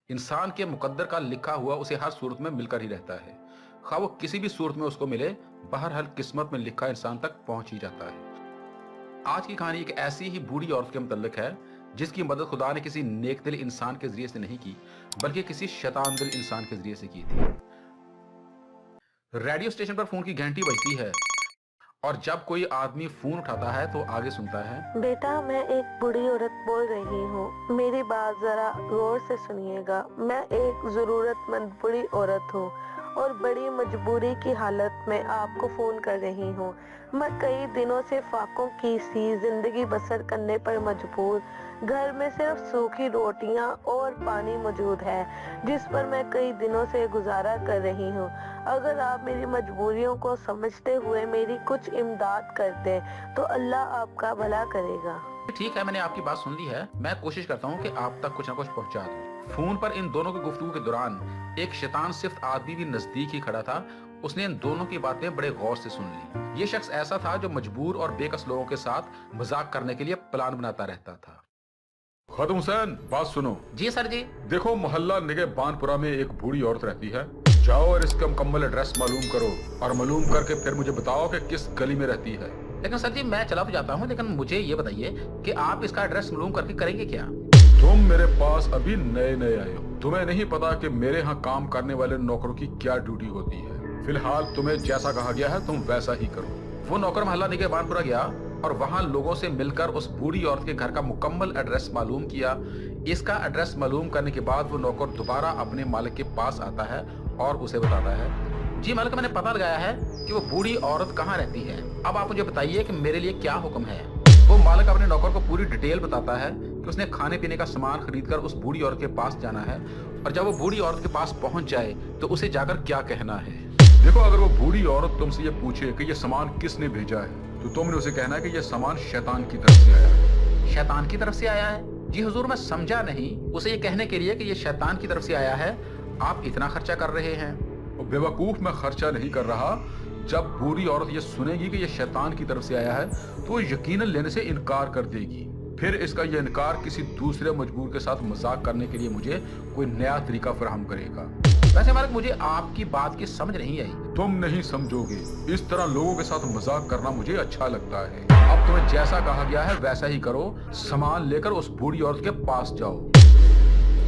इंसान के मुकद्दर का लिखा हुआ उसे हर सूरत में मिलकर ही रहता है। खा वो किसी भी सूरत में उसको मिले, बहरहाल किस्मत में लिखा इंसान तक पहुंच ही जाता है। आज की कहानी एक ऐसी ही बूढ़ी औरत के मुतल्लिक है जिसकी मदद खुदा ने किसी नेक दिल इंसान के जरिए से नहीं की, बल्कि किसी शैतान दिल इंसान के जरिए से की थी। रेडियो स्टेशन पर फोन की घंटी बजती है और जब कोई आदमी फोन उठाता है तो आगे सुनता है, बेटा, मैं एक बूढ़ी औरत बोल रही हूँ, मेरी बात जरा गौर से सुनिएगा। मैं एक जरूरतमंद बूढ़ी औरत हूँ और बड़ी मजबूरी की हालत में आपको फोन कर रही हूँ। मैं कई दिनों से फाकों की सी जिंदगी बसर करने पर मजबूर। घर में सिर्फ सूखी रोटियां और पानी मौजूद है जिस पर मैं कई दिनों से गुजारा कर रही हूँ। अगर आप मेरी मजबूरियों को समझते हुए मेरी कुछ इमदाद करते तो अल्लाह आपका भला करेगा। ठीक है, मैंने आपकी बात सुन ली है। मैं कोशिश करता हूँ कि आप तक कुछ न कुछ पहुँचा दूँ। फोन पर इन दोनों की गुफ्तगू के दौरान एक शैतान सिर्फ आदमी भी नजदीक ही खड़ा था। उसने इन दोनों की बातें बड़े गौर से सुन ली। ये शख्स ऐसा था जो मजबूर और बेकस लोगों के साथ मजाक करने के लिए प्लान बनाता रहता था। खातून हुसैन, बात सुनो। जी सर जी। देखो, मोहल्ला निगहबानपुरा में एक बूढ़ी औरत रहती है। जाओ और इसका मुकम्मल एड्रेस मालूम करो और मालूम करके फिर मुझे बताओ कि किस गली में रहती है। लेकिन सर जी, मैं चला तो जाता हूँ, लेकिन मुझे ये बताइए कि आप इसका एड्रेस मालूम करके करेंगे क्या? तुम मेरे पास अभी नए नए आए हो, तुम्हें नहीं पता कि मेरे यहाँ काम करने वाले नौकरों की क्या ड्यूटी होती है। फिलहाल तुम्हें जैसा कहा गया है तुम वैसा ही करो। वो नौकर मोहल्ला निगहबानपुरा गया और वहाँ लोगों से मिलकर उस बूढ़ी औरत के घर का मुकम्मल एड्रेस मालूम किया। इसका एड्रेस मालूम करने के बाद वो नौकर दोबारा अपने मालिक के पास आता है और उसे बताता है, जी मालिक, मैंने पता लगाया है कि वो बूढ़ी औरत कहाँ रहती है। अब आप मुझे बताइए कि मेरे लिए क्या हुक्म है। वो मालिक अपने नौकर को पूरी डिटेल बताता है कि उसने खाने पीने का सामान खरीदकर उस बूढ़ी औरत के पास जाना है और जब वो बूढ़ी औरत के पास पहुंच जाए तो उसे जाकर क्या कहना है। देखो, अगर वो बूढ़ी औरत तुमसे ये पूछे कि ये सामान किसने भेजा है तो तुमने उसे कहना है कि ये सामान शैतान की तरफ से आया है। शैतान की तरफ से आया है? जी हुजूर, मैं समझा नहीं। उसे ये कहने के लिए कि ये शैतान की तरफ से आया है आप इतना खर्चा कर रहे हैं? और बेवकूफ, मैं खर्चा नहीं कर रहा। जब बूढ़ी औरत ये सुनेगी कि ये शैतान की तरफ से आया है तो वो यकीनन लेने से इनकार कर देगी। फिर इसका ये इनकार किसी दूसरे मजबूर के साथ मजाक करने के लिए मुझे कोई नया तरीका फराहम करेगा। वैसे मालिक, मुझे आपकी बात की समझ नहीं आई। तुम नहीं समझोगे। इस तरह लोगों के साथ मजाक करना मुझे अच्छा लगता है। अब तुम्हें जैसा कहा गया है वैसा ही करो। सामान लेकर उस बूढ़ी औरत के पास जाओ।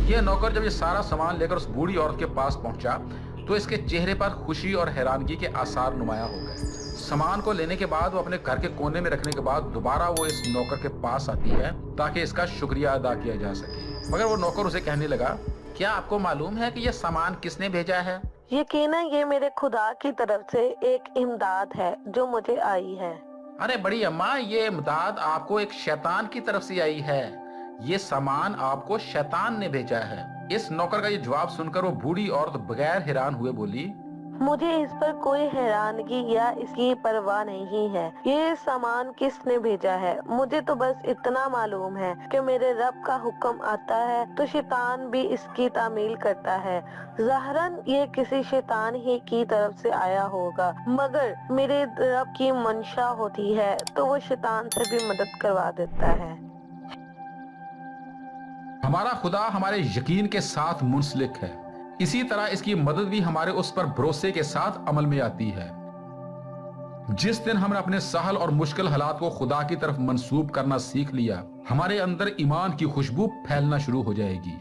ये नौकर जब ये सारा सामान लेकर उस बूढ़ी औरत के पास पहुंचा तो इसके चेहरे पर खुशी और हैरानगी के आसार नुमाया हो गए। सामान को लेने के बाद वो अपने घर के कोने में रखने के बाद दोबारा वो इस नौकर के पास आती है ताकि इसका शुक्रिया अदा किया जा सके। मगर वो नौकर उसे कहने लगा, क्या आपको मालूम है कि ये सामान किसने भेजा है? यकीनन ये मेरे खुदा की तरफ से एक इमदाद है जो मुझे आई है। अरे बड़ी अम्मा, ये इमदाद आपको एक शैतान की तरफ से आई है। ये सामान आपको शैतान ने भेजा है। इस नौकर का ये जवाब सुनकर वो बूढ़ी औरत बगैर हैरान हुए बोली, मुझे इस पर कोई हैरानगी या इसकी परवाह नहीं है। ये सामान किसने भेजा है मुझे तो बस इतना मालूम है कि मेरे रब का हुक्म आता है तो शैतान भी इसकी तामील करता है। ज़ाहिरन ये किसी शैतान ही की तरफ से आया होगा, मगर मेरे रब की मंशा होती है तो वो शैतान से भी मदद करवा देता है। हमारा खुदा हमारे यकीन के साथ मुंसलिक है, इसी तरह इसकी मदद भी हमारे उस पर भरोसे के साथ अमल में आती है। जिस दिन हमने अपने सहल और मुश्किल हालात को खुदा की तरफ मंसूब करना सीख लिया, हमारे अंदर ईमान की खुशबू फैलना शुरू हो जाएगी।